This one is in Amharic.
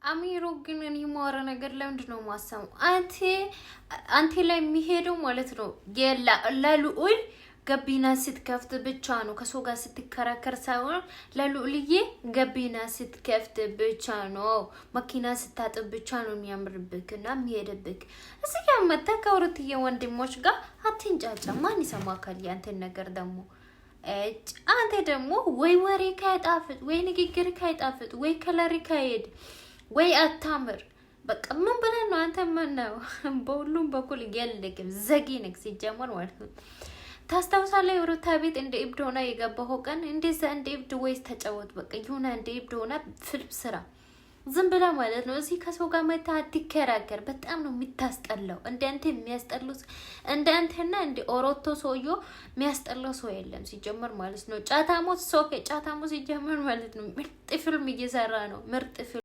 አሚሮ ግን እኔ ማወራ ነገር ለምንድን ነው ማሰሙ? አንተ ላይ የሚሄደው ማለት ነው ለልዑል ገቢና ስትከፍት ብቻ ነው። ከሰው ጋር ስትከራከር ሳይሆን ለልዑልዬ ገቢና ስትከፍት ብቻ ነው። መኪና ስታጥብ ብቻ ነው የሚያምርብክና የሚሄድብክ። እዚህ ጋር መጣ ከወርትዬ ወንድሞች ጋር አትንጫጫ። ማን ይሰማካል ያንተን ነገር ደግሞ? አንተ ደግሞ ወይ ወሬ ካይጣፍጥ ወይ ንግግር ካይጣፍጥ ወይ ከለሪ ካይድ ወይ አታምር። በቃ ምን ብለን ነው አንተ ምን ነው በሁሉም በኩል ያለክም ዘጊነክ ሲጀመር ማለት ነው። ታስታውሳለህ የሩታ ቤት እንደ እብድ ሆና የገባው ቀን እንደዛ እንደ እብድ ወይስ ተጫወት በቃ ይሁን እንደ እብድ ሆና ፊልም ስራ ዝም ብላ ማለት ነው። እዚህ ከሰው ጋር መታ አትከራከር። በጣም ነው የሚታስጠላው። እንደ አንተ የሚያስጠሉት እንደ አንተና እንደ ኦሮቶ ሰውዮ የሚያስጠላው ሰው የለም ሲጀመር ማለት ነው። ጫታሞት ሲጀመር ማለት ነው ምርጥ ፊልም እየሰራ ነው ምርጥ